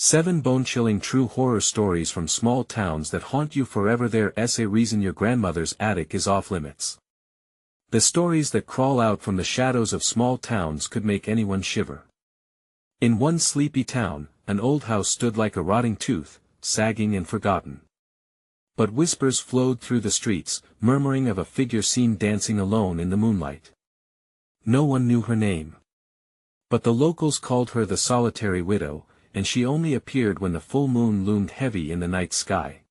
7 bone-chilling true horror stories from small towns that haunt you forever. There's a reason your grandmother's attic is off-limits. The stories that crawl out from the shadows of small towns could make anyone shiver. In one sleepy town, an old house stood like a rotting tooth, sagging and forgotten. But whispers flowed through the streets, murmuring of a figure seen dancing alone in the moonlight. No one knew her name. But the locals called her the solitary widow, and she only appeared when the full moon loomed heavy in the night sky.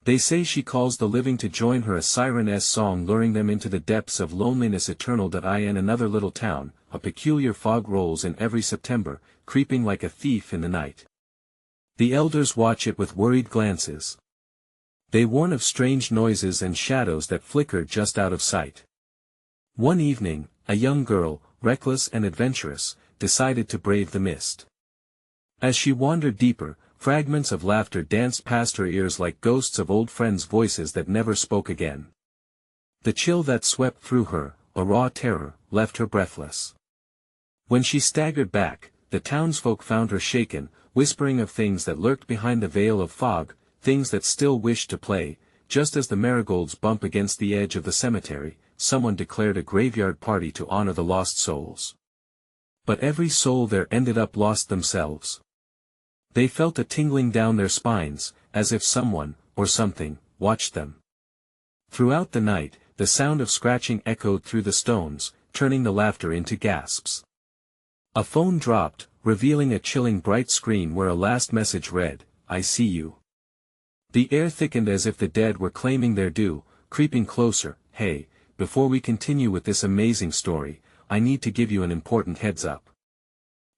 They say she calls the living to join her, a siren's song luring them into the depths of loneliness eternal. In another little town, a peculiar fog rolls in every September, creeping like a thief in the night. The elders watch it with worried glances. They warn of strange noises and shadows that flicker just out of sight. One evening, a young girl, reckless and adventurous, decided to brave the mist. As she wandered deeper, fragments of laughter danced past her ears like ghosts of old friends' voices that never spoke again. The chill that swept through her, a raw terror, left her breathless. When she staggered back, the townsfolk found her shaken, whispering of things that lurked behind the veil of fog, things that still wished to play. Just as the marigolds bump against the edge of the cemetery, someone declared a graveyard party to honor the lost souls. But every soul there ended up lost themselves. They felt a tingling down their spines, as if someone, or something, watched them. Throughout the night, the sound of scratching echoed through the stones, turning the laughter into gasps. A phone dropped, revealing a chilling bright screen where a last message read, "I see you." The air thickened as if the dead were claiming their due, creeping closer. "Hey, before we continue with this amazing story, I need to give you an important heads up.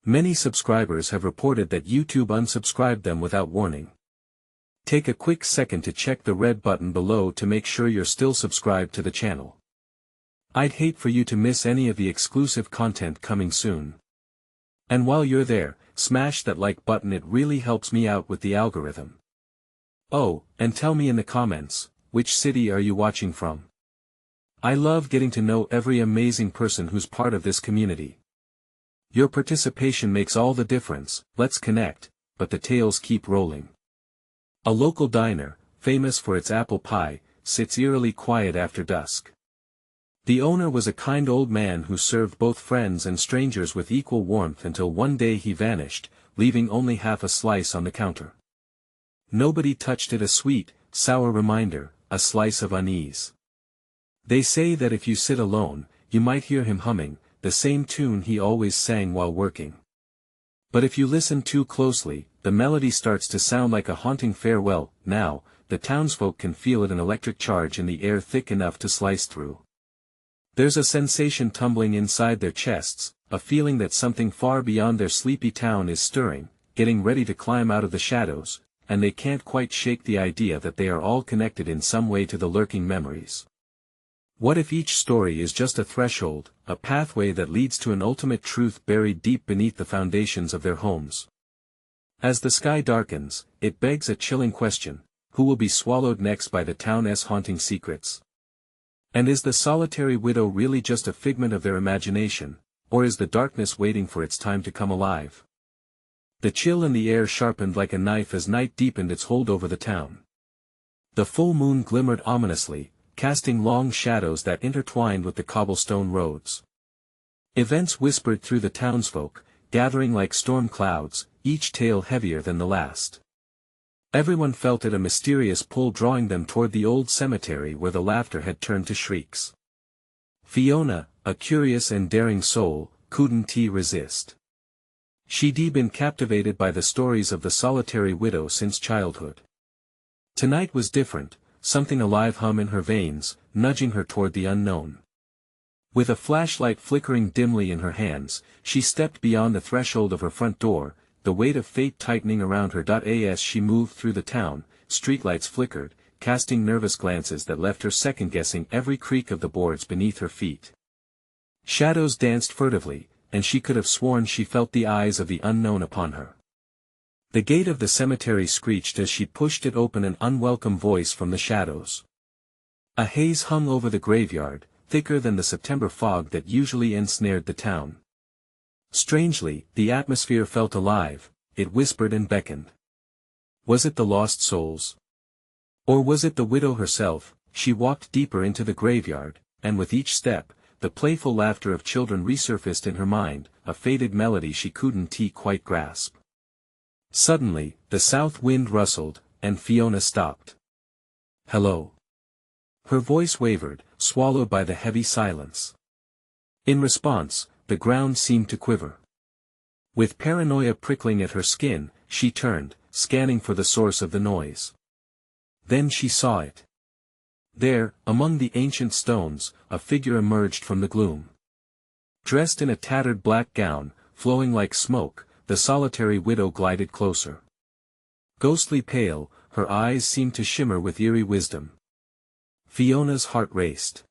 Many subscribers have reported that YouTube unsubscribed them without warning. Take a quick second to check the red button below to make sure you're still subscribed to the channel. I'd hate for you to miss any of the exclusive content coming soon. And while you're there, smash that like button, it really helps me out with the algorithm. Oh, and tell me in the comments, which city are you watching from? I love getting to know every amazing person who's part of this community. Your participation makes all the difference. Let's connect, but the tales keep rolling. A local diner, famous for its apple pie, sits eerily quiet after dusk. The owner was a kind old man who served both friends and strangers with equal warmth until one day he vanished, leaving only half a slice on the counter. Nobody touched it, a sweet, sour reminder, a slice of unease. They say that if you sit alone, you might hear him humming the same tune he always sang while working. But if you listen too closely, the melody starts to sound like a haunting farewell. Now, the townsfolk can feel it, an electric charge in the air thick enough to slice through. There's a sensation tumbling inside their chests, a feeling that something far beyond their sleepy town is stirring, getting ready to climb out of the shadows, and they can't quite shake the idea that they are all connected in some way to the lurking memories. What if each story is just a threshold, a pathway that leads to an ultimate truth buried deep beneath the foundations of their homes? As the sky darkens, it begs a chilling question: who will be swallowed next by the town's haunting secrets? And is the solitary widow really just a figment of their imagination, or is the darkness waiting for its time to come alive? The chill in the air sharpened like a knife as night deepened its hold over the town. The full moon glimmered ominously, casting long shadows that intertwined with the cobblestone roads. Events whispered through the townsfolk, gathering like storm clouds, each tale heavier than the last. Everyone felt it, a mysterious pull drawing them toward the old cemetery where the laughter had turned to shrieks. Fiona, a curious and daring soul, couldn't resist. She'd been captivated by the stories of the solitary widow since childhood. Tonight was different, something alive hum in her veins, nudging her toward the unknown. With a flashlight flickering dimly in her hands, she stepped beyond the threshold of her front door, the weight of fate tightening around her. As she moved through the town, streetlights flickered, casting nervous glances that left her second-guessing every creak of the boards beneath her feet. Shadows danced furtively, and she could have sworn she felt the eyes of the unknown upon her. The gate of the cemetery screeched as she pushed it open, an unwelcome voice from the shadows. A haze hung over the graveyard, thicker than the September fog that usually ensnared the town. Strangely, the atmosphere felt alive, it whispered and beckoned. Was it the lost souls? Or was it the widow herself? She walked deeper into the graveyard, and with each step, the playful laughter of children resurfaced in her mind, a faded melody she couldn't quite grasp. Suddenly, the south wind rustled, and Fiona stopped. "Hello." Her voice wavered, swallowed by the heavy silence. In response, the ground seemed to quiver. With paranoia prickling at her skin, she turned, scanning for the source of the noise. Then she saw it. There, among the ancient stones, a figure emerged from the gloom. Dressed in a tattered black gown, flowing like smoke, the solitary widow glided closer. Ghostly pale, her eyes seemed to shimmer with eerie wisdom. Fiona's heart raced.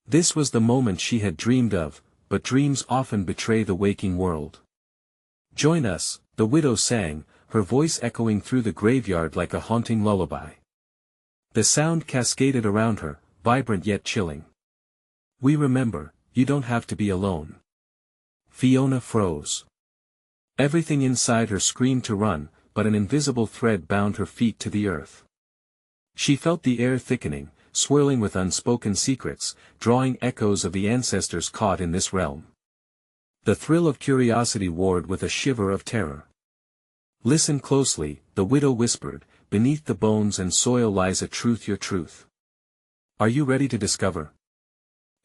This was the moment she had dreamed of, but dreams often betray the waking world. "Join us," the widow sang, her voice echoing through the graveyard like a haunting lullaby. The sound cascaded around her, vibrant yet chilling. "We remember, you don't have to be alone." Fiona froze. Everything inside her screamed to run, but an invisible thread bound her feet to the earth. She felt the air thickening, swirling with unspoken secrets, drawing echoes of the ancestors caught in this realm. The thrill of curiosity warred with a shiver of terror. "Listen closely," the widow whispered, "beneath the bones and soil lies a truth, your truth. Are you ready to discover?"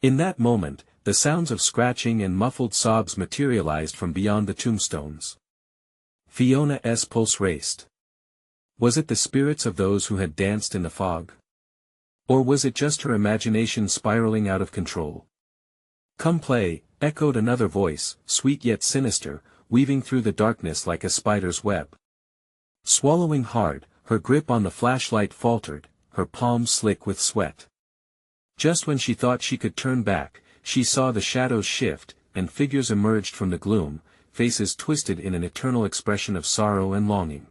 In that moment, the sounds of scratching and muffled sobs materialized from beyond the tombstones. Fiona's pulse raced. Was it the spirits of those who had danced in the fog? Or was it just her imagination spiraling out of control? "Come play," echoed another voice, sweet yet sinister, weaving through the darkness like a spider's web. Swallowing hard, her grip on the flashlight faltered, her palms slick with sweat. Just when she thought she could turn back, she saw the shadows shift, and figures emerged from the gloom, faces twisted in an eternal expression of sorrow and longing.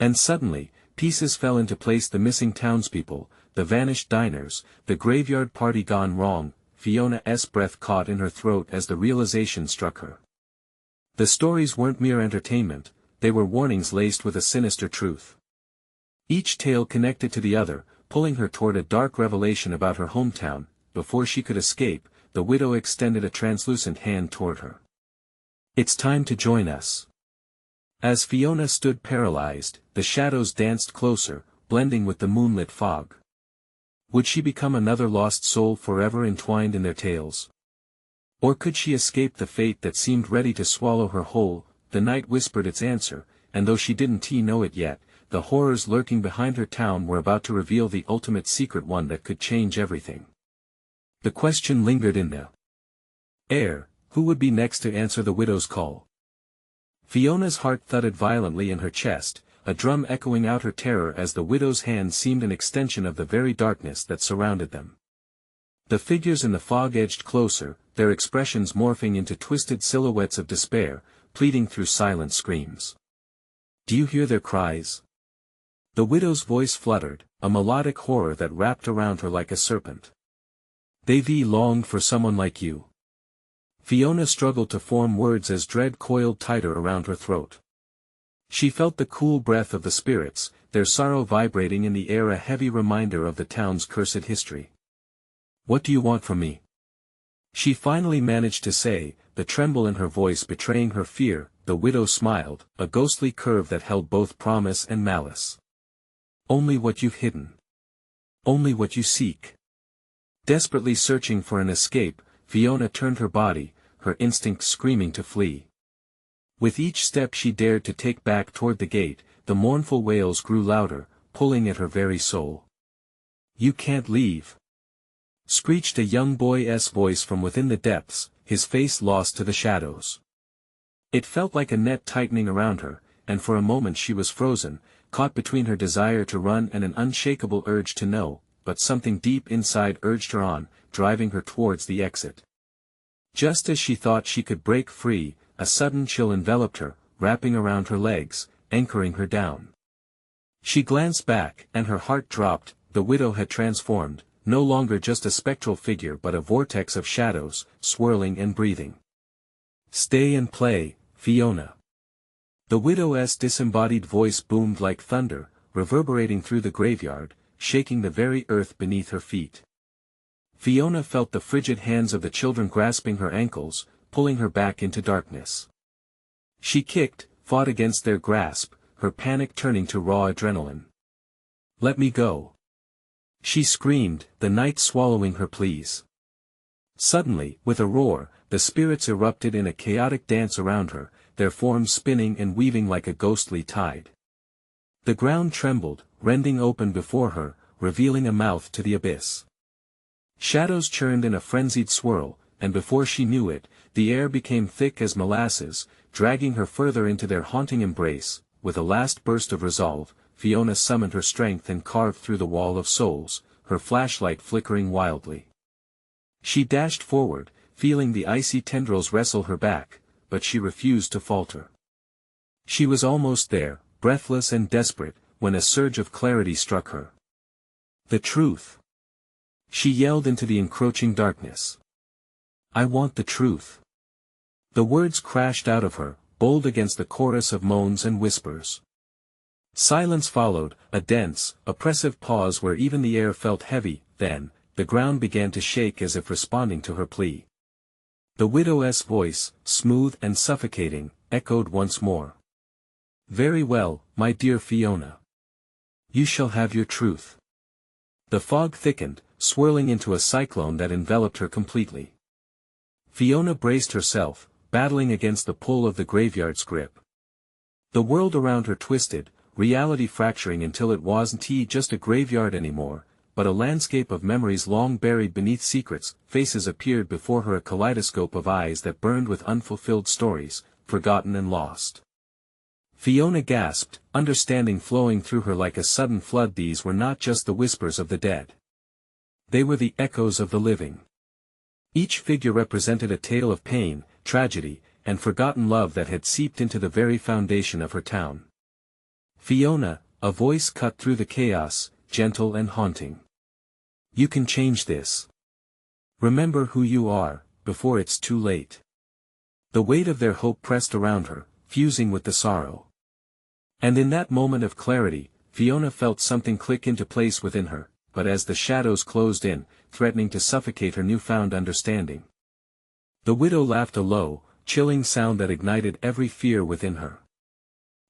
And suddenly, pieces fell into place: the missing townspeople, the vanished diners, the graveyard party gone wrong. Fiona's breath caught in her throat as the realization struck her. The stories weren't mere entertainment, they were warnings laced with a sinister truth. Each tale connected to the other, pulling her toward a dark revelation about her hometown. Before she could escape, the widow extended a translucent hand toward her. "It's time to join us." As Fiona stood paralyzed, the shadows danced closer, blending with the moonlit fog. Would she become another lost soul forever entwined in their tales? Or could she escape the fate that seemed ready to swallow her whole? The night whispered its answer, and though she didn't know it yet, the horrors lurking behind her town were about to reveal the ultimate secret, one that could change everything. The question lingered in the air: who would be next to answer the widow's call? Fiona's heart thudded violently in her chest, a drum echoing out her terror as the widow's hand seemed an extension of the very darkness that surrounded them. The figures in the fog edged closer, their expressions morphing into twisted silhouettes of despair, pleading through silent screams. "Do you hear their cries?" The widow's voice fluttered, a melodic horror that wrapped around her like a serpent. "They've longed for someone like you." Fiona struggled to form words as dread coiled tighter around her throat. She felt the cool breath of the spirits, their sorrow vibrating in the air, a heavy reminder of the town's cursed history. "What do you want from me?" she finally managed to say, the tremble in her voice betraying her fear. The widow smiled, a ghostly curve that held both promise and malice. "Only what you've hidden. Only what you seek." Desperately searching for an escape, Fiona turned her body, her instincts screaming to flee. With each step she dared to take back toward the gate, the mournful wails grew louder, pulling at her very soul. "You can't leave!" screeched a young boy's voice from within the depths, his face lost to the shadows. It felt like a net tightening around her, and for a moment she was frozen, caught between her desire to run and an unshakable urge to know, but something deep inside urged her on, driving her towards the exit. Just as she thought she could break free, a sudden chill enveloped her, wrapping around her legs, anchoring her down. She glanced back, and her heart dropped. The widow had transformed, no longer just a spectral figure but a vortex of shadows, swirling and breathing. "Stay and play, Fiona." The widow's disembodied voice boomed like thunder, reverberating through the graveyard, shaking the very earth beneath her feet. Fiona felt the frigid hands of the children grasping her ankles, pulling her back into darkness. She kicked, fought against their grasp, her panic turning to raw adrenaline. "Let me go!" she screamed, the night swallowing her pleas. Suddenly, with a roar, the spirits erupted in a chaotic dance around her, their forms spinning and weaving like a ghostly tide. The ground trembled, rending open before her, revealing a mouth to the abyss. Shadows churned in a frenzied swirl, and before she knew it, the air became thick as molasses, dragging her further into their haunting embrace. With a last burst of resolve, Fiona summoned her strength and carved through the wall of souls, her flashlight flickering wildly. She dashed forward, feeling the icy tendrils wrestle her back, but she refused to falter. She was almost there, breathless and desperate, when a surge of clarity struck her. "The truth!" she yelled into the encroaching darkness. "I want the truth." The words crashed out of her, bold against the chorus of moans and whispers. Silence followed, a dense, oppressive pause where even the air felt heavy. Then, the ground began to shake as if responding to her plea. The widow's voice, smooth and suffocating, echoed once more. "Very well, my dear Fiona. You shall have your truth." The fog thickened, swirling into a cyclone that enveloped her completely. Fiona braced herself, battling against the pull of the graveyard's grip. The world around her twisted, reality fracturing until it wasn't just a graveyard anymore, but a landscape of memories long buried beneath secrets. Faces appeared before her, a kaleidoscope of eyes that burned with unfulfilled stories, forgotten and lost. Fiona gasped, understanding flowing through her like a sudden flood. These were not just the whispers of the dead. They were the echoes of the living. Each figure represented a tale of pain, tragedy, and forgotten love that had seeped into the very foundation of her town. "Fiona," a voice cut through the chaos, gentle and haunting. "You can change this. Remember who you are, before it's too late." The weight of their hope pressed around her, fusing with the sorrow. And in that moment of clarity, Fiona felt something click into place within her, but as the shadows closed in, threatening to suffocate her newfound understanding. The widow laughed, a low, chilling sound that ignited every fear within her.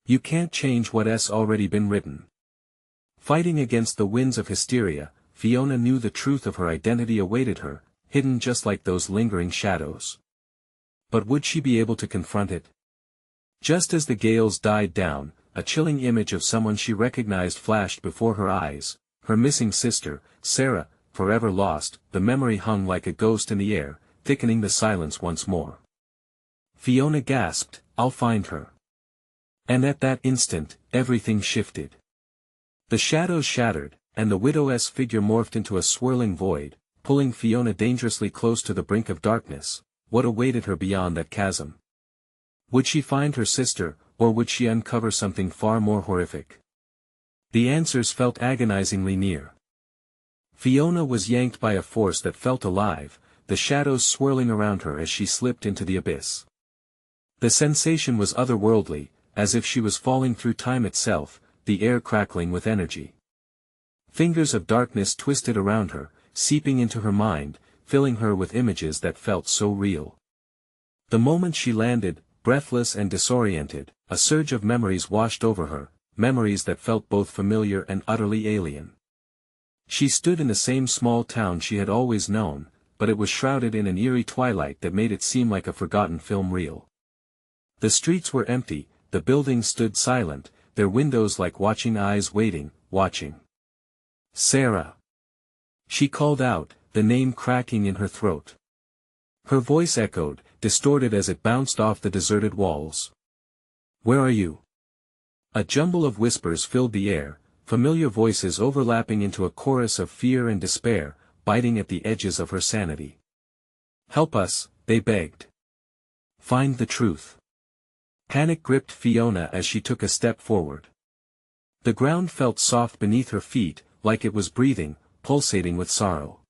"You can't change what's already been written." Fighting against the winds of hysteria, Fiona knew the truth of her identity awaited her, hidden just like those lingering shadows. But would she be able to confront it? Just as the gales died down, a chilling image of someone she recognized flashed before her eyes, her missing sister, Sarah, forever lost. The memory hung like a ghost in the air, thickening the silence once more. Fiona gasped, "I'll find her." And at that instant, everything shifted. The shadows shattered, and the widow's figure morphed into a swirling void, pulling Fiona dangerously close to the brink of darkness. What awaited her beyond that chasm? Would she find her sister, or would she uncover something far more horrific? The answers felt agonizingly near. Fiona was yanked by a force that felt alive, the shadows swirling around her as she slipped into the abyss. The sensation was otherworldly, as if she was falling through time itself, the air crackling with energy. Fingers of darkness twisted around her, seeping into her mind, filling her with images that felt so real. The moment she landed, breathless and disoriented, a surge of memories washed over her, memories that felt both familiar and utterly alien. She stood in the same small town she had always known, but it was shrouded in an eerie twilight that made it seem like a forgotten film reel. The streets were empty, the buildings stood silent, their windows like watching eyes waiting, watching. "Sarah!" she called out, the name cracking in her throat. Her voice echoed, distorted as it bounced off the deserted walls. "Where are you?" A jumble of whispers filled the air, familiar voices overlapping into a chorus of fear and despair, biting at the edges of her sanity. "Help us," they begged. "Find the truth." Panic gripped Fiona as she took a step forward. The ground felt soft beneath her feet, like it was breathing, pulsating with sorrow.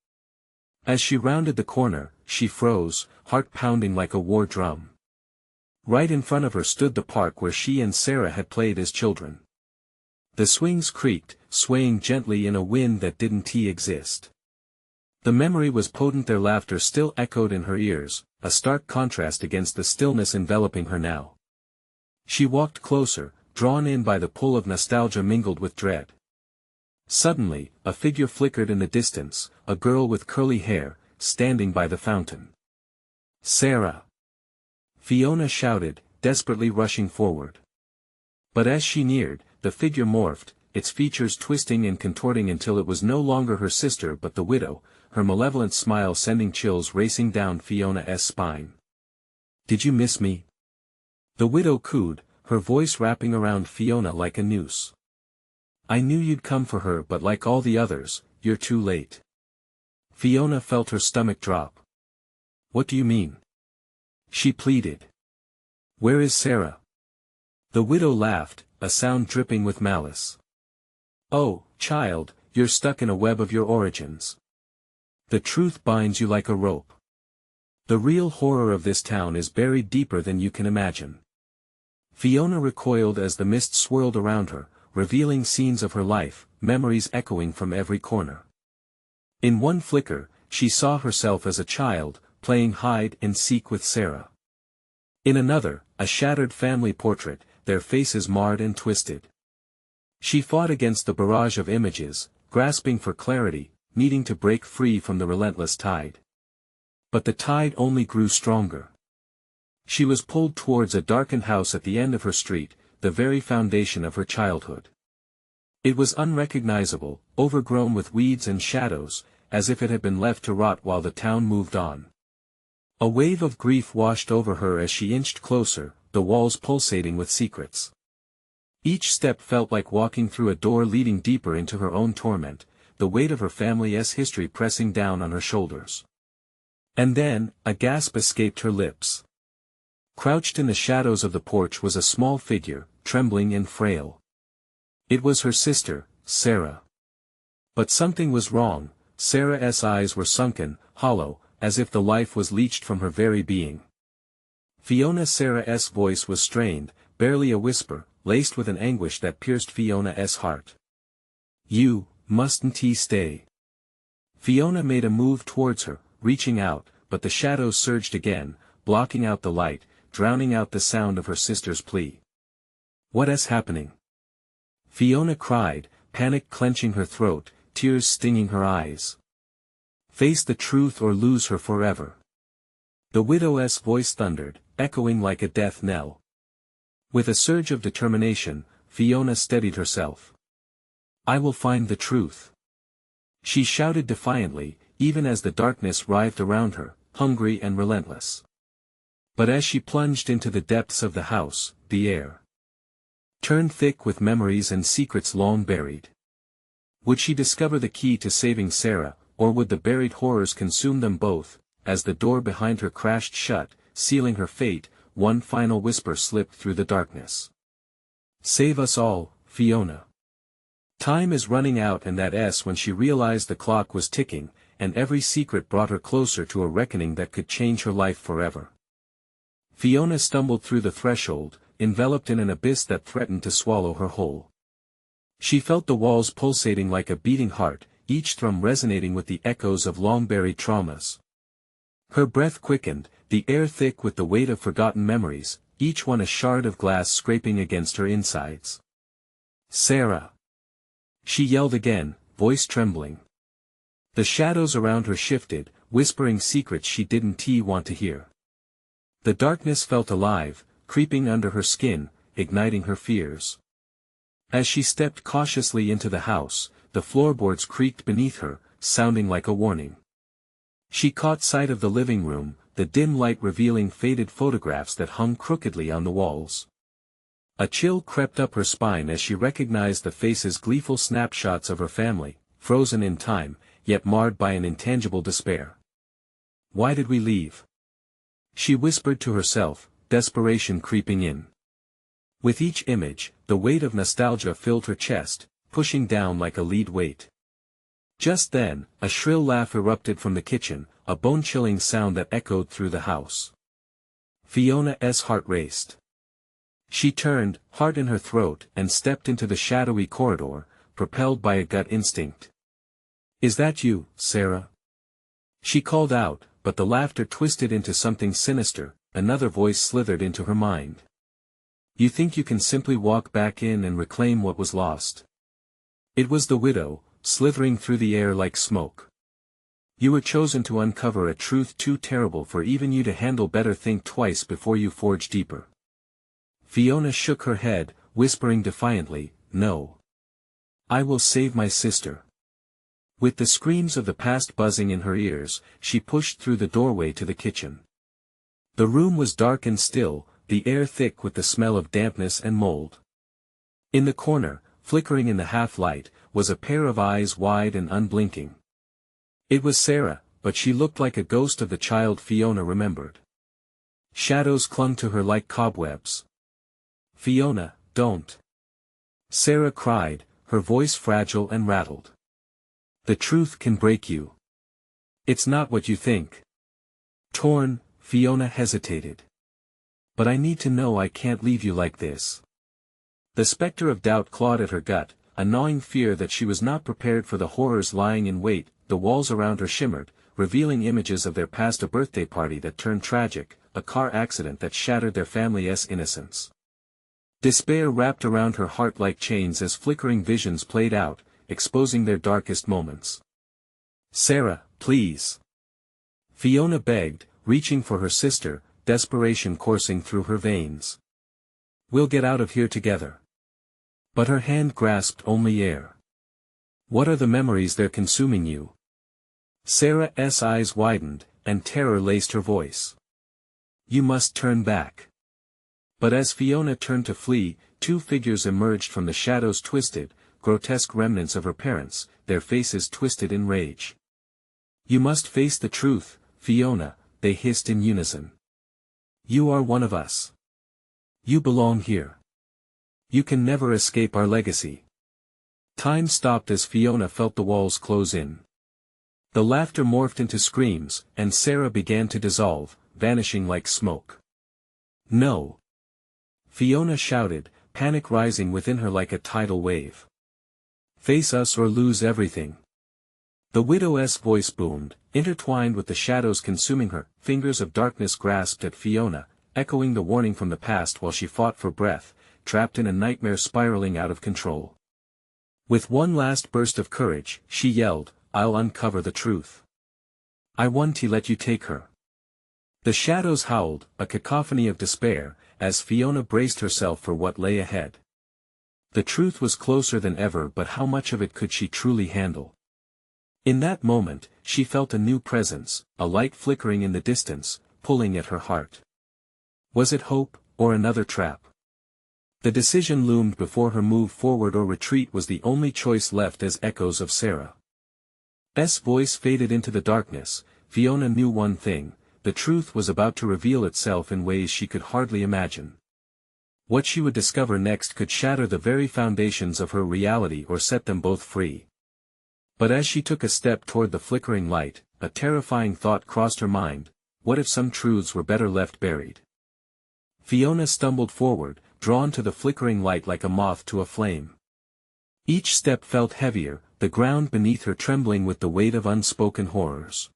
As she rounded the corner, she froze, heart pounding like a war drum. Right in front of her stood the park where she and Sarah had played as children. The swings creaked, swaying gently in a wind that didn't exist. The memory was potent, their laughter still echoed in her ears, a stark contrast against the stillness enveloping her now. She walked closer, drawn in by the pull of nostalgia mingled with dread. Suddenly, a figure flickered in the distance, a girl with curly hair, standing by the fountain. "Sarah!" Fiona shouted, desperately rushing forward. But as she neared, the figure morphed, its features twisting and contorting until it was no longer her sister but the widow, her malevolent smile sending chills racing down Fiona's spine. "Did you miss me?" The widow cooed, her voice wrapping around Fiona like a noose. "I knew you'd come for her, but like all the others, you're too late." Fiona felt her stomach drop. "What do you mean?" she pleaded. "Where is Sarah?" The widow laughed, a sound dripping with malice. "Oh, child, you're stuck in a web of your origins. The truth binds you like a rope. The real horror of this town is buried deeper than you can imagine." Fiona recoiled as the mist swirled around her, revealing scenes of her life, memories echoing from every corner. In one flicker, she saw herself as a child, playing hide and seek with Sarah. In another, a shattered family portrait, their faces marred and twisted. She fought against the barrage of images, grasping for clarity, needing to break free from the relentless tide. But the tide only grew stronger. She was pulled towards a darkened house at the end of her street, the very foundation of her childhood. It was unrecognizable, overgrown with weeds and shadows, as if it had been left to rot while the town moved on. A wave of grief washed over her as she inched closer, the walls pulsating with secrets. Each step felt like walking through a door leading deeper into her own torment, the weight of her family's history pressing down on her shoulders. And then, a gasp escaped her lips. Crouched in the shadows of the porch was a small figure, trembling and frail. It was her sister, Sarah. But something was wrong. Sarah's eyes were sunken, hollow, as if the life was leached from her very being. Sarah's voice was strained, barely a whisper, laced with an anguish that pierced Fiona's heart. "You mustn't stay." Fiona made a move towards her, reaching out, but the shadows surged again, blocking out the light, drowning out the sound of her sister's plea. "What is happening?" Fiona cried, panic clenching her throat, tears stinging her eyes. "Face the truth or lose her forever." The widow's voice thundered, echoing like a death knell. With a surge of determination, Fiona steadied herself. "I will find the truth." She shouted defiantly, even as the darkness writhed around her, hungry and relentless. But as she plunged into the depths of the house, the air turned thick with memories and secrets long buried. Would she discover the key to saving Sarah, or would the buried horrors consume them both? As the door behind her crashed shut, sealing her fate, one final whisper slipped through the darkness. "Save us all, Fiona." Time is running out, and that's when she realized the clock was ticking, and every secret brought her closer to a reckoning that could change her life forever. Fiona stumbled through the threshold, enveloped in an abyss that threatened to swallow her whole. She felt the walls pulsating like a beating heart, each thrum resonating with the echoes of long-buried traumas. Her breath quickened, the air thick with the weight of forgotten memories, each one a shard of glass scraping against her insides. "Sarah!" she yelled again, voice trembling. The shadows around her shifted, whispering secrets she didn't want to hear. The darkness felt alive, creeping under her skin, igniting her fears. As she stepped cautiously into the house, the floorboards creaked beneath her, sounding like a warning. She caught sight of the living room, the dim light revealing faded photographs that hung crookedly on the walls. A chill crept up her spine as she recognized the faces, gleeful snapshots of her family, frozen in time, yet marred by an intangible despair. "Why did we leave?" she whispered to herself, desperation creeping in. With each image, the weight of nostalgia filled her chest, pushing down like a lead weight. Just then, a shrill laugh erupted from the kitchen, a bone-chilling sound that echoed through the house. Fiona's heart raced. She turned, heart in her throat, and stepped into the shadowy corridor, propelled by a gut instinct. "Is that you, Sarah?" She called out, but the laughter twisted into something sinister. Another voice slithered into her mind. "You think you can simply walk back in and reclaim what was lost?" It was the widow, slithering through the air like smoke. "You were chosen to uncover a truth too terrible for even you to handle. Better think twice before you forge deeper." Fiona shook her head, whispering defiantly, "No. I will save my sister." With the screams of the past buzzing in her ears, she pushed through the doorway to the kitchen. The room was dark and still, the air thick with the smell of dampness and mold. In the corner, flickering in the half-light, was a pair of eyes wide and unblinking. It was Sarah, but she looked like a ghost of the child Fiona remembered. Shadows clung to her like cobwebs. "Fiona, don't!" Sarah cried, her voice fragile and rattled. "The truth can break you. It's not what you think." Torn, Fiona hesitated. "But I need to know. I can't leave you like this." The specter of doubt clawed at her gut, a gnawing fear that she was not prepared for the horrors lying in wait. The walls around her shimmered, revealing images of their past: a birthday party that turned tragic, a car accident that shattered their family's innocence. Despair wrapped around her heart like chains as flickering visions played out, exposing their darkest moments. "Sarah, please!" Fiona begged, reaching for her sister, desperation coursing through her veins. "We'll get out of here together." But her hand grasped only air. "What are the memories they're consuming you?" Sarah's eyes widened, and terror laced her voice. "You must turn back." But as Fiona turned to flee, two figures emerged from the shadows, twisted, grotesque remnants of her parents, their faces twisted in rage. "You must face the truth, Fiona," they hissed in unison. "You are one of us. You belong here. You can never escape our legacy." Time stopped as Fiona felt the walls close in. The laughter morphed into screams, and Sarah began to dissolve, vanishing like smoke. "No!" Fiona shouted, panic rising within her like a tidal wave. "Face us or lose everything." The widow's voice boomed, intertwined with the shadows consuming her. Fingers of darkness grasped at Fiona, echoing the warning from the past while she fought for breath, trapped in a nightmare spiraling out of control. With one last burst of courage, she yelled, "I'll uncover the truth. I won't let you take her." The shadows howled, a cacophony of despair, as Fiona braced herself for what lay ahead. The truth was closer than ever, but how much of it could she truly handle? In that moment, she felt a new presence, a light flickering in the distance, pulling at her heart. Was it hope, or another trap? The decision loomed before her. Move forward or retreat was the only choice left. As echoes of Sarah's voice faded into the darkness, Fiona knew one thing: the truth was about to reveal itself in ways she could hardly imagine. What she would discover next could shatter the very foundations of her reality or set them both free. But as she took a step toward the flickering light, a terrifying thought crossed her mind: what if some truths were better left buried? Fiona stumbled forward, drawn to the flickering light like a moth to a flame. Each step felt heavier, the ground beneath her trembling with the weight of unspoken horrors.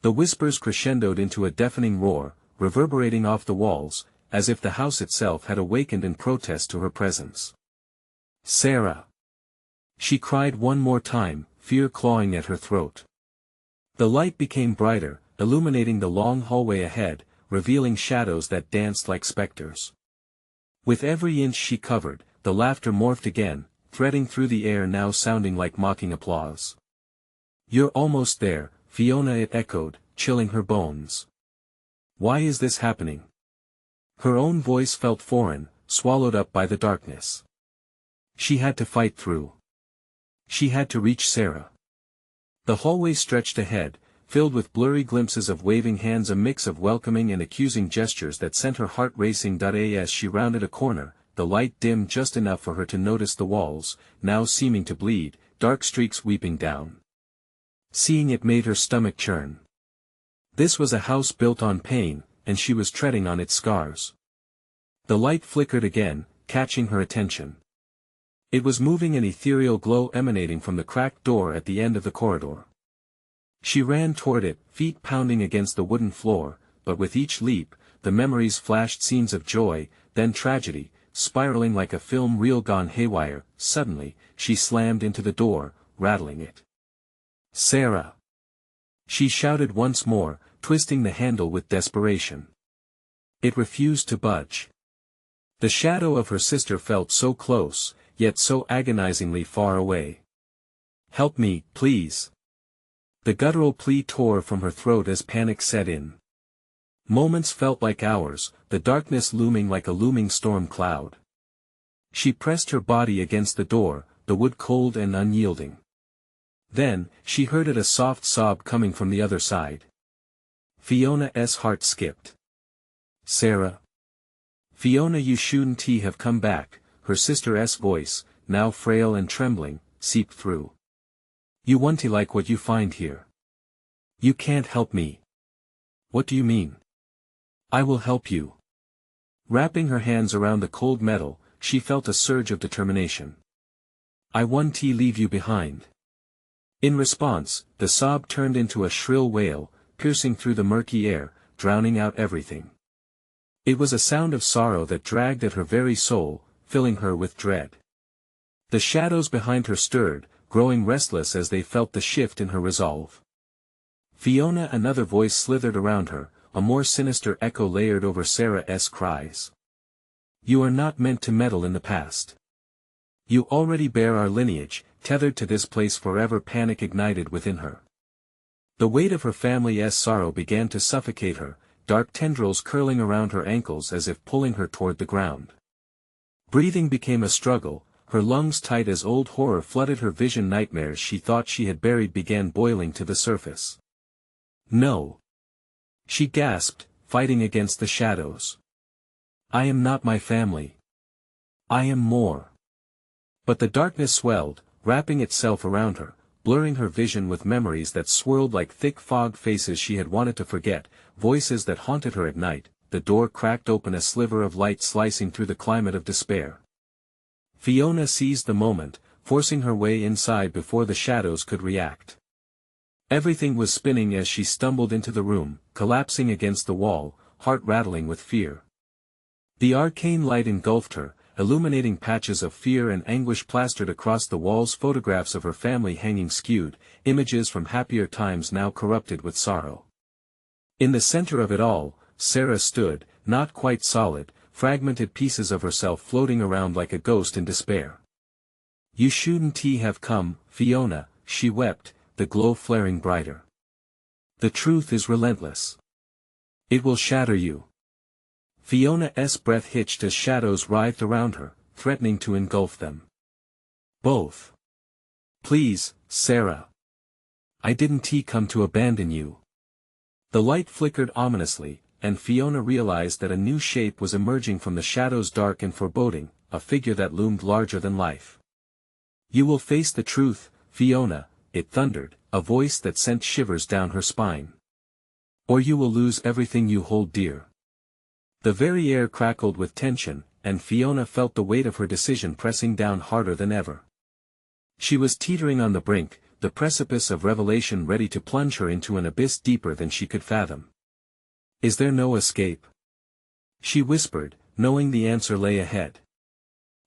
The whispers crescendoed into a deafening roar, reverberating off the walls, as if the house itself had awakened in protest to her presence. "Sarah!" she cried one more time, fear clawing at her throat. The light became brighter, illuminating the long hallway ahead, revealing shadows that danced like specters. With every inch she covered, the laughter morphed again, threading through the air, now sounding like mocking applause. "You're almost there, Fiona," it echoed, chilling her bones. "Why is this happening?" Her own voice felt foreign, swallowed up by the darkness. She had to fight through. She had to reach Sarah. The hallway stretched ahead, filled with blurry glimpses of waving hands, a mix of welcoming and accusing gestures that sent her heart racing. As she rounded a corner, the light dimmed just enough for her to notice the walls, now seeming to bleed, dark streaks weeping down. Seeing it made her stomach churn. This was a house built on pain, and she was treading on its scars. The light flickered again, catching her attention. It was moving, an ethereal glow emanating from the cracked door at the end of the corridor. She ran toward it, feet pounding against the wooden floor, but with each leap, the memories flashed scenes of joy, then tragedy, spiraling like a film reel gone haywire. Suddenly, she slammed into the door, rattling it. "Sarah!" she shouted once more, twisting the handle with desperation. It refused to budge. The shadow of her sister felt so close, yet so agonizingly far away. "Help me, please." The guttural plea tore from her throat as panic set in. Moments felt like hours, the darkness looming like a looming storm cloud. She pressed her body against the door, the wood cold and unyielding. Then, she heard a soft sob coming from the other side. Fiona's heart skipped. "Sarah? Fiona, you shouldn't have come back," her sister's voice, now frail and trembling, seeped through. "You won't like what you find here. You can't help me." "What do you mean?" "I will help you." Wrapping her hands around the cold metal, she felt a surge of determination. "I won't leave you behind." In response, the sob turned into a shrill wail, piercing through the murky air, drowning out everything. It was a sound of sorrow that dragged at her very soul, filling her with dread. The shadows behind her stirred, growing restless as they felt the shift in her resolve. "Fiona!" Another voice slithered around her, a more sinister echo layered over Sarah's cries. "You are not meant to meddle in the past. You already bear our lineage, tethered to this place forever." Panic ignited within her. The weight of her family's sorrow began to suffocate her, dark tendrils curling around her ankles as if pulling her toward the ground. Breathing became a struggle, her lungs tight as old horror flooded her vision. Nightmares she thought she had buried began boiling to the surface. "No!" she gasped, fighting against the shadows. "I am not my family. I am more." But the darkness swelled, wrapping itself around her, blurring her vision with memories that swirled like thick fog, faces she had wanted to forget, voices that haunted her at night. The door cracked open, a sliver of light slicing through the climate of despair. Fiona seized the moment, forcing her way inside before the shadows could react. Everything was spinning as she stumbled into the room, collapsing against the wall, heart rattling with fear. The arcane light engulfed her, illuminating patches of fear and anguish plastered across the walls, photographs of her family hanging skewed, images from happier times now corrupted with sorrow. In the center of it all, Sarah stood, not quite solid, fragmented pieces of herself floating around like a ghost in despair. "You shouldn't have come, Fiona," she wept, the glow flaring brighter. "The truth is relentless. It will shatter you." Fiona's breath hitched as shadows writhed around her, threatening to engulf them. "Both. Please, Sarah. I didn't come to abandon you." The light flickered ominously, and Fiona realized that a new shape was emerging from the shadows, dark and foreboding, a figure that loomed larger than life. "You will face the truth, Fiona," it thundered, a voice that sent shivers down her spine. "Or you will lose everything you hold dear." The very air crackled with tension, and Fiona felt the weight of her decision pressing down harder than ever. She was teetering on the brink, the precipice of revelation ready to plunge her into an abyss deeper than she could fathom. "Is there no escape?" she whispered, knowing the answer lay ahead.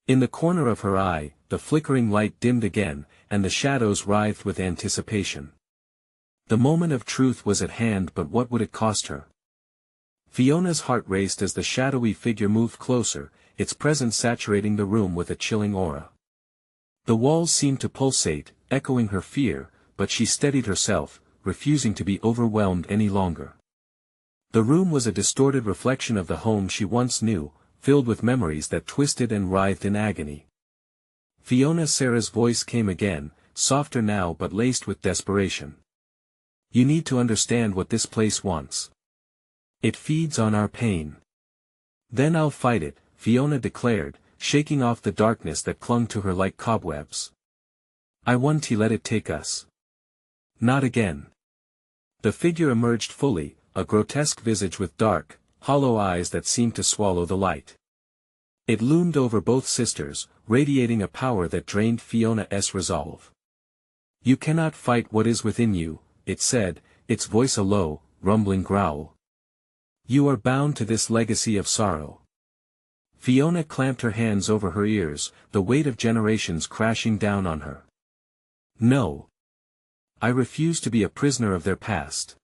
In the corner of her eye, the flickering light dimmed again, and the shadows writhed with anticipation. The moment of truth was at hand, but what would it cost her? Fiona's heart raced as the shadowy figure moved closer, its presence saturating the room with a chilling aura. The walls seemed to pulsate, echoing her fear, but she steadied herself, refusing to be overwhelmed any longer. The room was a distorted reflection of the home she once knew, filled with memories that twisted and writhed in agony. Sarah's voice came again, softer now but laced with desperation. "You need to understand what this place wants. It feeds on our pain." "Then I'll fight it," Fiona declared, shaking off the darkness that clung to her like cobwebs. "I won't let it take us. Not again." The figure emerged fully, a grotesque visage with dark, hollow eyes that seemed to swallow the light. It loomed over both sisters, radiating a power that drained Fiona's resolve. "You cannot fight what is within you," it said, its voice a low, rumbling growl. "You are bound to this legacy of sorrow." Fiona clamped her hands over her ears, the weight of generations crashing down on her. "No. I refuse to be a prisoner of their past."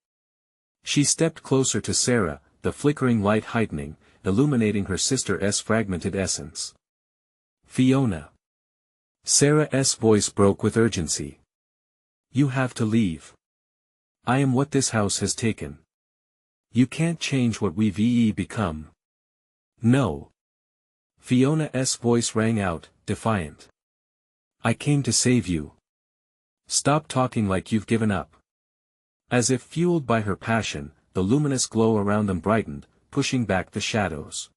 She stepped closer to Sarah, the flickering light heightening, illuminating her sister's fragmented essence. "Fiona." Sarah's voice broke with urgency. "You have to leave. I am what this house has taken. You can't change what we've become." "No." Fiona's voice rang out, defiant. "I came to save you. Stop talking like you've given up." As if fueled by her passion, the luminous glow around them brightened, pushing back the shadows.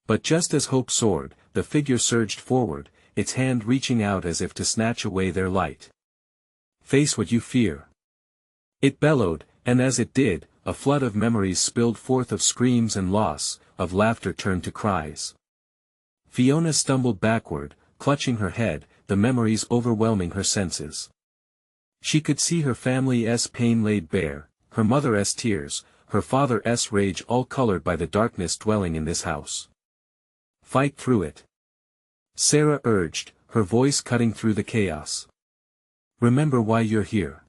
But just as hope soared, the figure surged forward, its hand reaching out as if to snatch away their light. "Face what you fear." It bellowed, and as it did, a flood of memories spilled forth of screams and loss, of laughter turned to cries. Fiona stumbled backward, clutching her head, the memories overwhelming her senses. She could see her family's pain laid bare, her mother's tears, her father's rage, all colored by the darkness dwelling in this house. "Fight through it," Sarah urged, her voice cutting through the chaos. "Remember why you're here."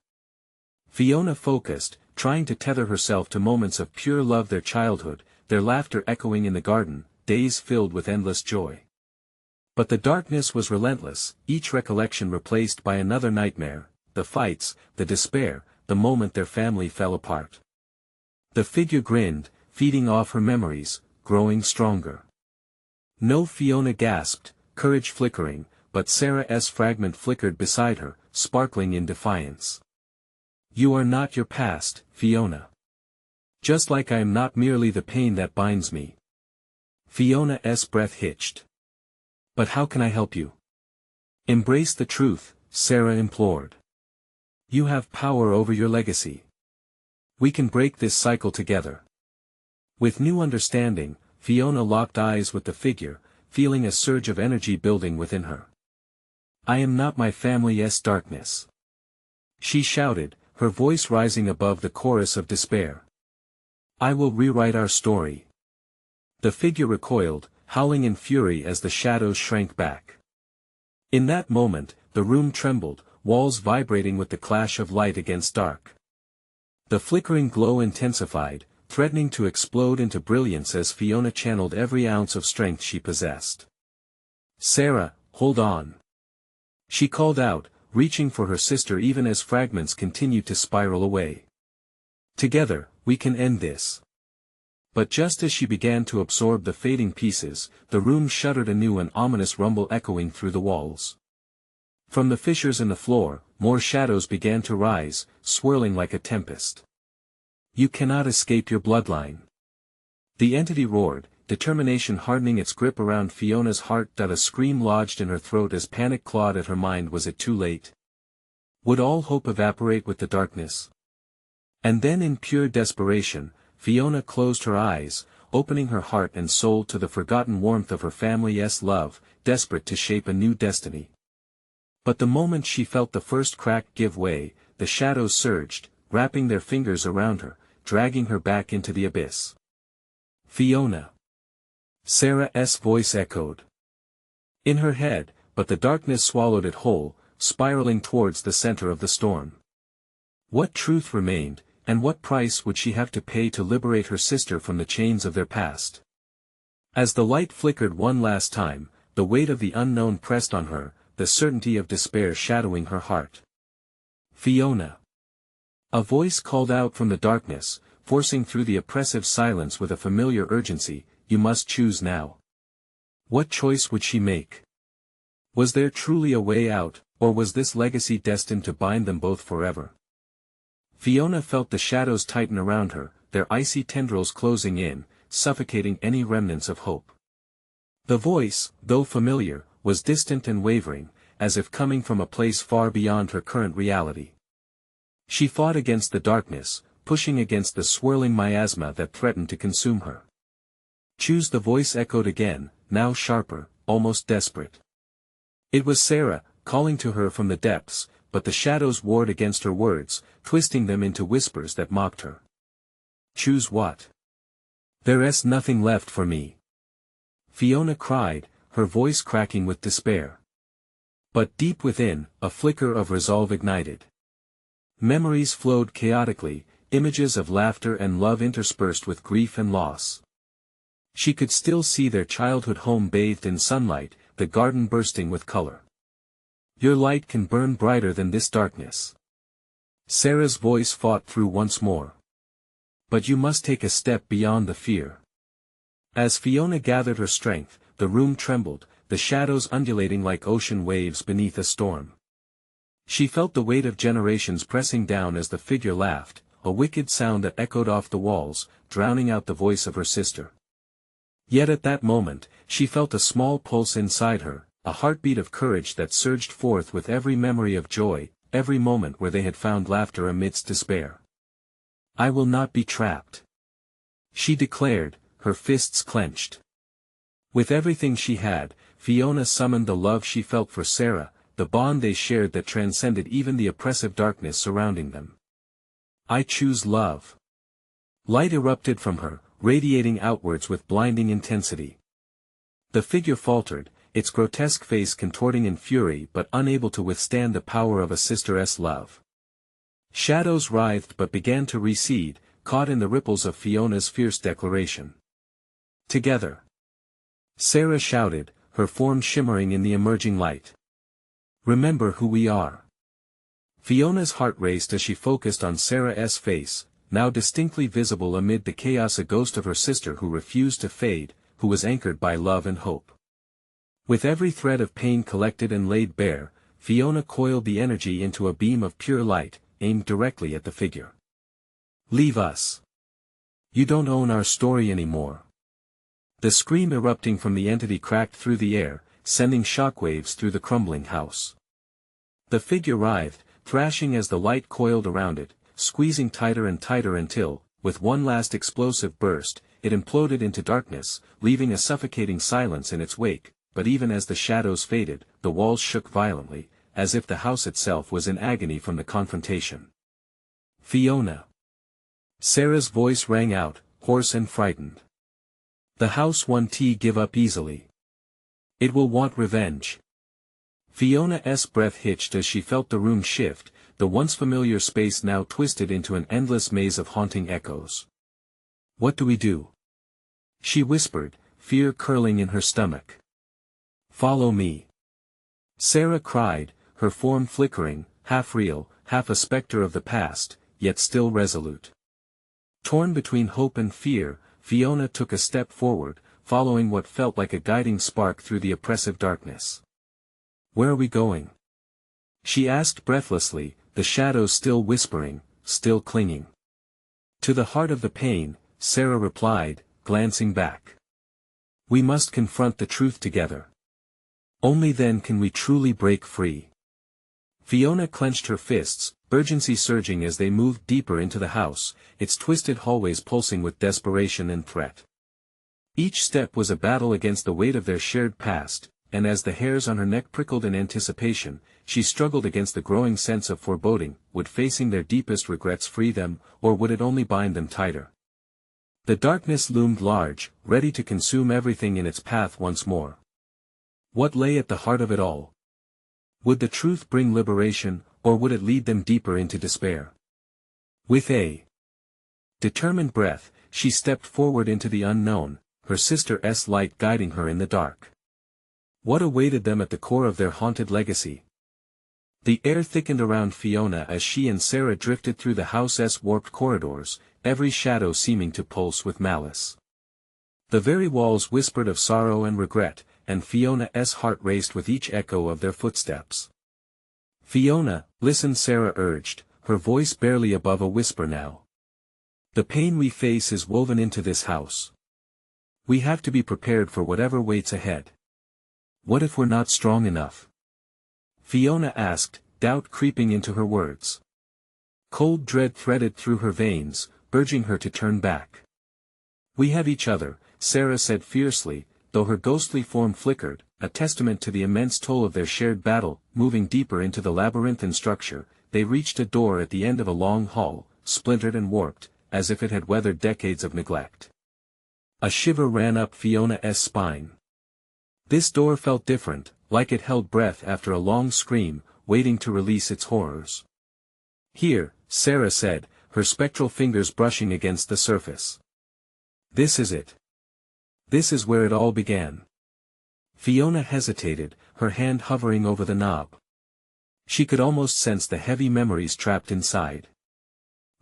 Fiona focused, trying to tether herself to moments of pure love, their childhood, their laughter echoing in the garden, days filled with endless joy. But the darkness was relentless, each recollection replaced by another nightmare, the fights, the despair, the moment their family fell apart. The figure grinned, feeding off her memories, growing stronger. "No," Fiona gasped, courage flickering, but Sarah's fragment flickered beside her, sparkling in defiance. "You are not your past, Fiona. Just like I am not merely the pain that binds me." Fiona's breath hitched. "But how can I help you?" "Embrace the truth," Sarah implored. "You have power over your legacy. We can break this cycle together." With new understanding, Fiona locked eyes with the figure, feeling a surge of energy building within her. "I am not my family's darkness," she shouted, her voice rising above the chorus of despair. "I will rewrite our story." The figure recoiled, howling in fury as the shadows shrank back. In that moment, the room trembled, walls vibrating with the clash of light against dark. The flickering glow intensified, threatening to explode into brilliance as Fiona channeled every ounce of strength she possessed. "Sarah, hold on!" she called out, reaching for her sister even as fragments continued to spiral away. "Together, we can end this." But just as she began to absorb the fading pieces, the room shuddered anew, an ominous rumble echoing through the walls. From the fissures in the floor, more shadows began to rise, swirling like a tempest. "You cannot escape your bloodline," the entity roared, determination hardening its grip around Fiona's heart. A scream lodged in her throat as panic clawed at her mind. Was it too late? Would all hope evaporate with the darkness? And then in pure desperation, Fiona closed her eyes, opening her heart and soul to the forgotten warmth of her family's love, desperate to shape a new destiny. But the moment she felt the first crack give way, the shadows surged, wrapping their fingers around her, dragging her back into the abyss. "Fiona!" Sarah's voice echoed in her head, but the darkness swallowed it whole, spiraling towards the center of the storm. What truth remained, and what price would she have to pay to liberate her sister from the chains of their past? As the light flickered one last time, the weight of the unknown pressed on her, the certainty of despair shadowing her heart. "Fiona!" A voice called out from the darkness, forcing through the oppressive silence with a familiar urgency. "You must choose now." What choice would she make? Was there truly a way out, or was this legacy destined to bind them both forever? Fiona felt the shadows tighten around her, their icy tendrils closing in, suffocating any remnants of hope. The voice, though familiar, was distant and wavering, as if coming from a place far beyond her current reality. She fought against the darkness, pushing against the swirling miasma that threatened to consume her. Choose, the voice echoed again, now sharper, almost desperate. It was Sarah, calling to her from the depths, but the shadows warred against her words, twisting them into whispers that mocked her. Choose what? There's nothing left for me, Fiona cried, her voice cracking with despair. But deep within, a flicker of resolve ignited. Memories flowed chaotically, images of laughter and love interspersed with grief and loss. She could still see their childhood home bathed in sunlight, the garden bursting with color. Your light can burn brighter than this darkness. Sarah's voice fought through once more. But you must take a step beyond the fear. As Fiona gathered her strength, the room trembled, the shadows undulating like ocean waves beneath a storm. She felt the weight of generations pressing down as the figure laughed, a wicked sound that echoed off the walls, drowning out the voice of her sister. Yet at that moment, she felt a small pulse inside her, a heartbeat of courage that surged forth with every memory of joy, every moment where they had found laughter amidst despair. I will not be trapped, she declared, her fists clenched. With everything she had, Fiona summoned the love she felt for Sarah, the bond they shared that transcended even the oppressive darkness surrounding them. I choose love. Light erupted from her, radiating outwards with blinding intensity. The figure faltered, its grotesque face contorting in fury but unable to withstand the power of a sister's love. Shadows writhed but began to recede, caught in the ripples of Fiona's fierce declaration. Together. Sarah shouted, her form shimmering in the emerging light. Remember who we are. Fiona's heart raced as she focused on Sarah's face, now distinctly visible amid the chaos, a ghost of her sister who refused to fade, who was anchored by love and hope. With every thread of pain collected and laid bare, Fiona coiled the energy into a beam of pure light, aimed directly at the figure. Leave us. You don't own our story anymore. The scream erupting from the entity cracked through the air, sending shockwaves through the crumbling house. The figure writhed, thrashing as the light coiled around it, squeezing tighter and tighter until, with one last explosive burst, it imploded into darkness, leaving a suffocating silence in its wake. But even as the shadows faded, the walls shook violently, as if the house itself was in agony from the confrontation. Fiona. Sarah's voice rang out, hoarse and frightened. The house won't give up easily. It will want revenge. Fiona's breath hitched as she felt the room shift, the once familiar space now twisted into an endless maze of haunting echoes. What do we do? She whispered, fear curling in her stomach. Follow me. Sarah cried, her form flickering, half real, half a specter of the past, yet still resolute. Torn between hope and fear, Fiona took a step forward, following what felt like a guiding spark through the oppressive darkness. Where are we going? She asked breathlessly, the shadows still whispering, still clinging. To the heart of the pain, Sarah replied, glancing back. We must confront the truth together. Only then can we truly break free. Fiona clenched her fists, urgency surging as they moved deeper into the house, its twisted hallways pulsing with desperation and threat. Each step was a battle against the weight of their shared past, and as the hairs on her neck prickled in anticipation, she struggled against the growing sense of foreboding. Would facing their deepest regrets free them, or would it only bind them tighter? The darkness loomed large, ready to consume everything in its path once more. What lay at the heart of it all? Would the truth bring liberation, or would it lead them deeper into despair? With a determined breath, she stepped forward into the unknown, her sister's light guiding her in the dark. What awaited them at the core of their haunted legacy? The air thickened around Fiona as she and Sarah drifted through the house's warped corridors, every shadow seeming to pulse with malice. The very walls whispered of sorrow and regret, and Fiona's heart raced with each echo of their footsteps. Fiona, listen, Sarah urged, her voice barely above a whisper now. The pain we face is woven into this house. We have to be prepared for whatever waits ahead. What if we're not strong enough? Fiona asked, doubt creeping into her words. Cold dread threaded through her veins, urging her to turn back. "We have each other," Sarah said fiercely, though her ghostly form flickered, a testament to the immense toll of their shared battle. Moving deeper into the labyrinthine structure, they reached a door at the end of a long hall, splintered and warped, as if it had weathered decades of neglect. A shiver ran up Fiona's spine. This door felt different, like it held breath after a long scream, waiting to release its horrors. "Here," Sarah said, her spectral fingers brushing against the surface. "This is it. This is where it all began." Fiona hesitated, her hand hovering over the knob. She could almost sense the heavy memories trapped inside.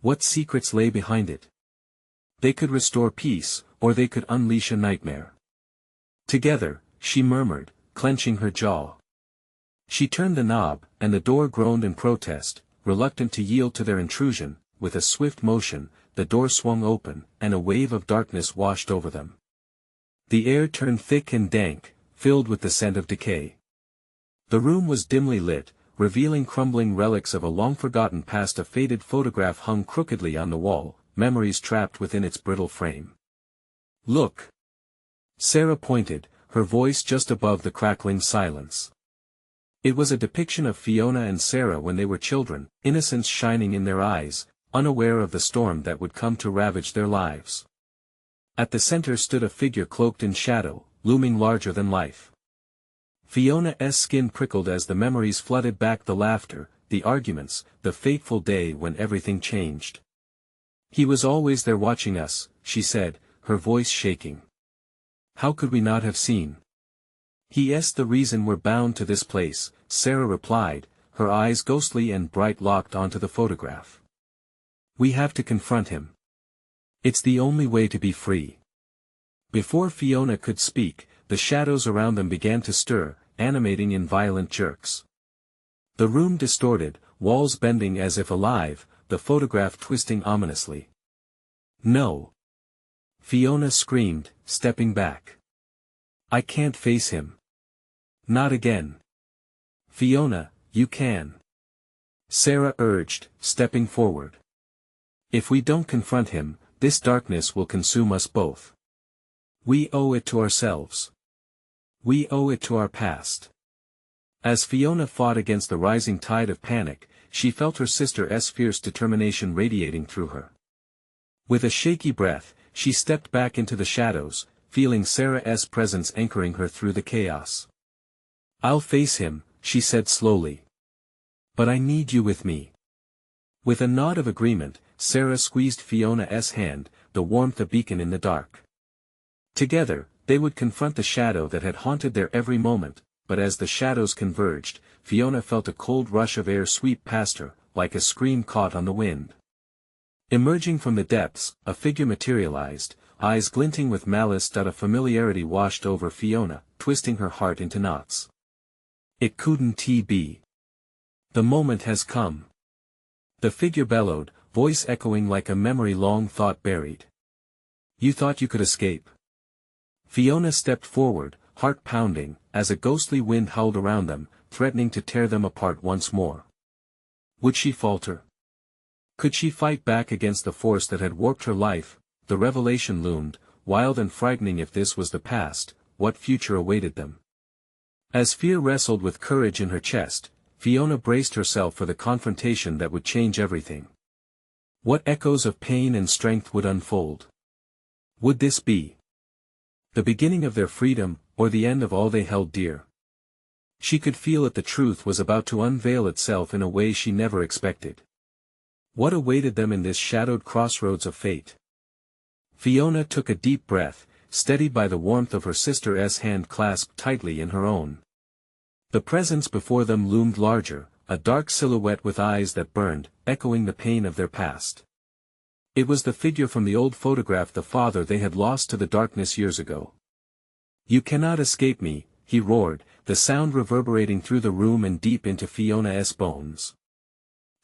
What secrets lay behind it? They could restore peace, or they could unleash a nightmare. "Together," she murmured, clenching her jaw. She turned the knob, and the door groaned in protest, reluctant to yield to their intrusion. With a swift motion, the door swung open, and a wave of darkness washed over them. The air turned thick and dank, filled with the scent of decay. The room was dimly lit, revealing crumbling relics of a long-forgotten past. A faded photograph hung crookedly on the wall, memories trapped within its brittle frame. "Look!" Sarah pointed, her voice just above the crackling silence. It was a depiction of Fiona and Sarah when they were children, innocence shining in their eyes, unaware of the storm that would come to ravage their lives. At the center stood a figure cloaked in shadow, looming larger than life. Fiona's skin prickled as the memories flooded back: the laughter, the arguments, the fateful day when everything changed. "He was always there watching us," she said, her voice shaking. "How could we not have seen? He's the reason we're bound to this place," Sarah replied, her eyes ghostly and bright locked onto the photograph. "We have to confront him. It's the only way to be free." Before Fiona could speak, the shadows around them began to stir, animating in violent jerks. The room distorted, walls bending as if alive, the photograph twisting ominously. "No!" Fiona screamed, stepping back. "I can't face him. Not again." "Fiona, you can," Sarah urged, stepping forward. "If we don't confront him, this darkness will consume us both. We owe it to ourselves. We owe it to our past." As Fiona fought against the rising tide of panic, she felt her sister's fierce determination radiating through her. With a shaky breath, she stepped back into the shadows, feeling Sarah's presence anchoring her through the chaos. "I'll face him," she said slowly. "But I need you with me." With a nod of agreement, Sarah squeezed Fiona's hand, the warmth a beacon in the dark. Together, they would confront the shadow that had haunted their every moment, but as the shadows converged, Fiona felt a cold rush of air sweep past her, like a scream caught on the wind. Emerging from the depths, a figure materialized, eyes glinting with malice. A familiarity washed over Fiona, twisting her heart into knots. "It couldn't be. The moment has come." The figure bellowed, voice echoing like a memory long thought buried. "You thought you could escape?" Fiona stepped forward, heart pounding, as a ghostly wind howled around them, threatening to tear them apart once more. Would she falter? Could she fight back against the force that had warped her life? The revelation loomed, wild and frightening. If this was the past, what future awaited them? As fear wrestled with courage in her chest, Fiona braced herself for the confrontation that would change everything. What echoes of pain and strength would unfold? Would this be the beginning of their freedom, or the end of all they held dear? She could feel that the truth was about to unveil itself in a way she never expected. What awaited them in this shadowed crossroads of fate? Fiona took a deep breath, steadied by the warmth of her sister's hand clasped tightly in her own. The presence before them loomed larger, a dark silhouette with eyes that burned, echoing the pain of their past. It was the figure from the old photograph, the father they had lost to the darkness years ago. "You cannot escape me," he roared, the sound reverberating through the room and deep into Fiona's bones.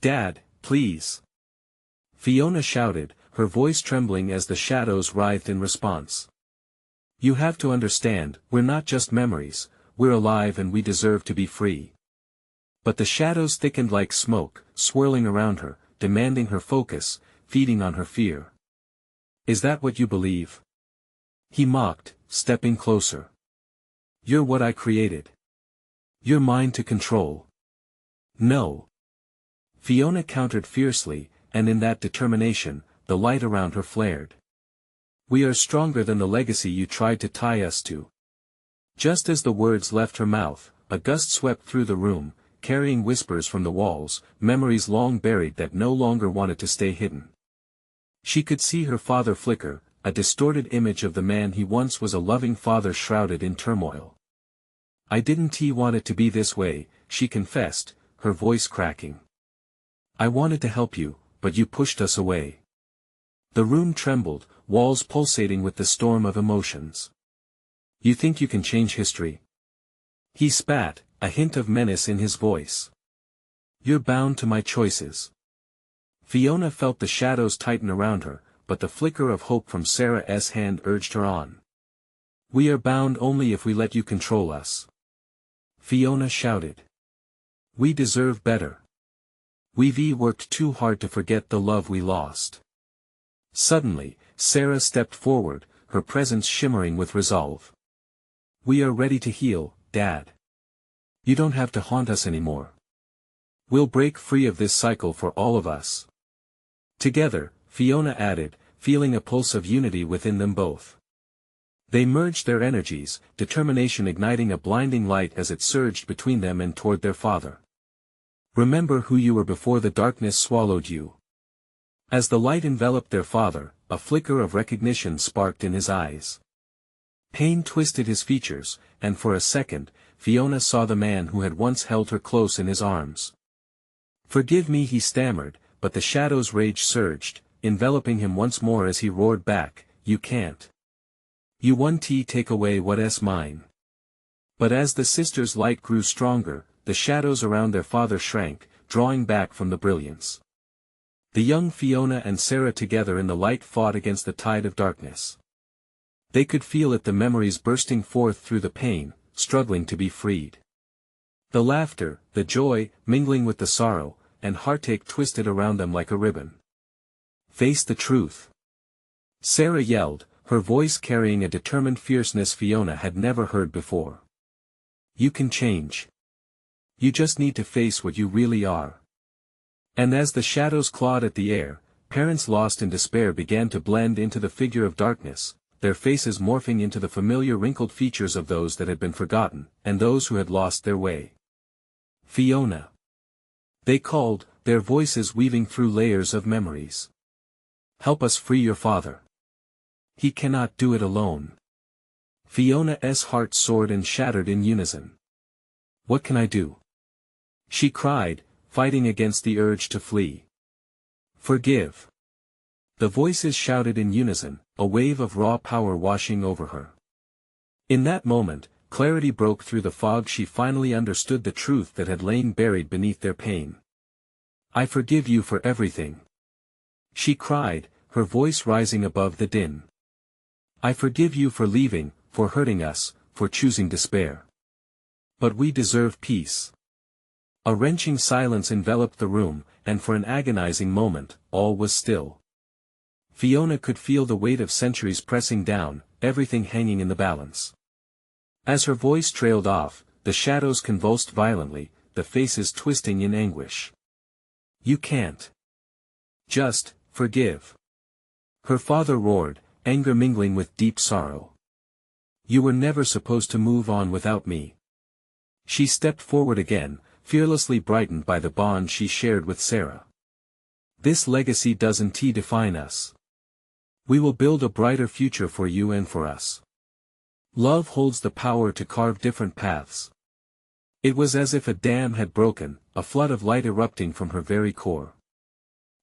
"Dad, please!" Fiona shouted, her voice trembling as the shadows writhed in response. "You have to understand, we're not just memories, we're alive and we deserve to be free." But the shadows thickened like smoke, swirling around her, demanding her focus, feeding on her fear. Is that what you believe? He mocked, stepping closer. You're what I created. You're mine to control. No. Fiona countered fiercely, and in that determination, the light around her flared. We are stronger than the legacy you tried to tie us to. Just as the words left her mouth, a gust swept through the room, carrying whispers from the walls, memories long buried that no longer wanted to stay hidden. She could see her father flicker, a distorted image of the man he once was, a loving father shrouded in turmoil. I didn't want it to be this way, she confessed, her voice cracking. I wanted to help you, but you pushed us away. The room trembled, walls pulsating with the storm of emotions. You think you can change history? He spat, a hint of menace in his voice. You're bound to my choices. Fiona felt the shadows tighten around her, but the flicker of hope from Sarah's hand urged her on. We are bound only if we let you control us. Fiona shouted. We deserve better. We've worked too hard to forget the love we lost. Suddenly, Sarah stepped forward, her presence shimmering with resolve. We are ready to heal, Dad. You don't have to haunt us anymore. We'll break free of this cycle for all of us. Together, Fiona added, feeling a pulse of unity within them both. They merged their energies, determination igniting a blinding light as it surged between them and toward their father. Remember who you were before the darkness swallowed you. As the light enveloped their father, a flicker of recognition sparked in his eyes. Pain twisted his features, and for a second, Fiona saw the man who had once held her close in his arms. Forgive me, he stammered, but the shadow's rage surged, enveloping him once more as he roared back, you can't. You won't take away what's mine. But as the sisters' light grew stronger, the shadows around their father shrank, drawing back from the brilliance. The young Fiona and Sarah together in the light fought against the tide of darkness. They could feel it, the memories bursting forth through the pain, struggling to be freed. The laughter, the joy, mingling with the sorrow, and heartache twisted around them like a ribbon. Face the truth. Sarah yelled, her voice carrying a determined fierceness Fiona had never heard before. You can change. You just need to face what you really are. And as the shadows clawed at the air, parents lost in despair began to blend into the figure of darkness, their faces morphing into the familiar wrinkled features of those that had been forgotten, and those who had lost their way. Fiona. They called, their voices weaving through layers of memories. Help us free your father. He cannot do it alone. Fiona's heart soared and shattered in unison. What can I do? She cried, fighting against the urge to flee. Forgive. The voices shouted in unison, a wave of raw power washing over her. In that moment, clarity broke through the fog. She finally understood the truth that had lain buried beneath their pain. I forgive you for everything. She cried, her voice rising above the din. I forgive you for leaving, for hurting us, for choosing despair. But we deserve peace. A wrenching silence enveloped the room, and for an agonizing moment, all was still. Fiona could feel the weight of centuries pressing down, everything hanging in the balance. As her voice trailed off, the shadows convulsed violently, the faces twisting in anguish. You can't. Just, forgive. Her father roared, anger mingling with deep sorrow. You were never supposed to move on without me. She stepped forward again, fearlessly brightened by the bond she shared with Sarah. This legacy doesn't define us. We will build a brighter future for you and for us. Love holds the power to carve different paths. It was as if a dam had broken, a flood of light erupting from her very core.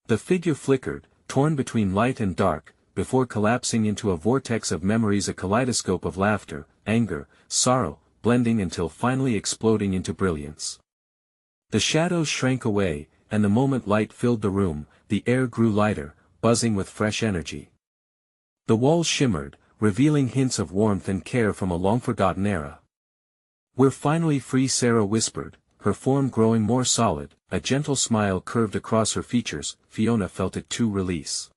The figure flickered, torn between light and dark, before collapsing into a vortex of memories, a kaleidoscope of laughter, anger, sorrow, blending until finally exploding into brilliance. The shadows shrank away, and the moment light filled the room, the air grew lighter, buzzing with fresh energy. The walls shimmered, revealing hints of warmth and care from a long-forgotten era. We're finally free, Sarah whispered, her form growing more solid, a gentle smile curved across her features. Fiona felt it too release.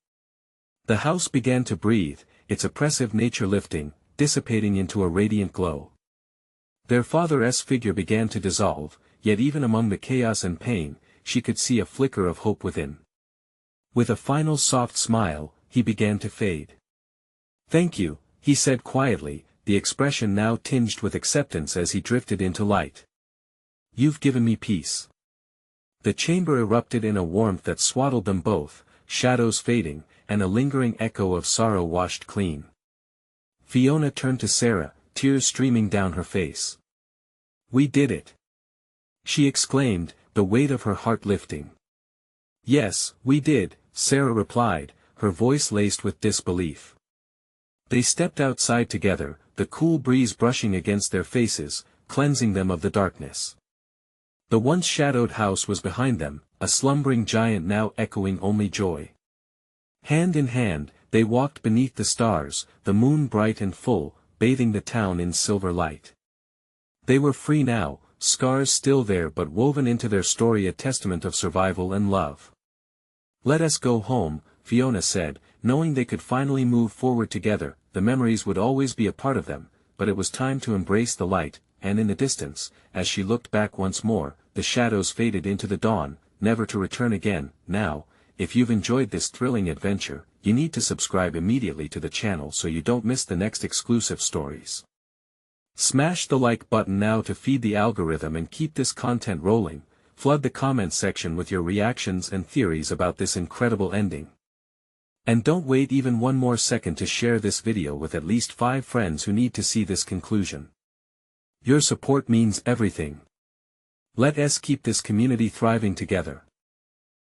The house began to breathe, its oppressive nature lifting, dissipating into a radiant glow. Their father's figure began to dissolve, yet even among the chaos and pain, she could see a flicker of hope within. With a final soft smile, he began to fade. "Thank you," he said quietly, the expression now tinged with acceptance as he drifted into light. "You've given me peace." The chamber erupted in a warmth that swaddled them both, shadows fading, and a lingering echo of sorrow washed clean. Fiona turned to Sarah, tears streaming down her face. "We did it!" she exclaimed, the weight of her heart lifting. "Yes, we did," Sarah replied, her voice laced with disbelief. They stepped outside together, the cool breeze brushing against their faces, cleansing them of the darkness. The once shadowed house was behind them, a slumbering giant now echoing only joy. Hand in hand, they walked beneath the stars, the moon bright and full, bathing the town in silver light. They were free now, scars still there but woven into their story a testament of survival and love. "Let us go home," Fiona said, knowing they could finally move forward together. The memories would always be a part of them, but it was time to embrace the light, and in the distance, as she looked back once more, the shadows faded into the dawn, never to return again. Now, if you've enjoyed this thrilling adventure, you need to subscribe immediately to the channel so you don't miss the next exclusive stories. Smash the like button now to feed the algorithm and keep this content rolling. Flood the comments section with your reactions and theories about this incredible ending. And don't wait even one more second to share this video with at least 5 friends who need to see this conclusion. Your support means everything. Let us keep this community thriving together.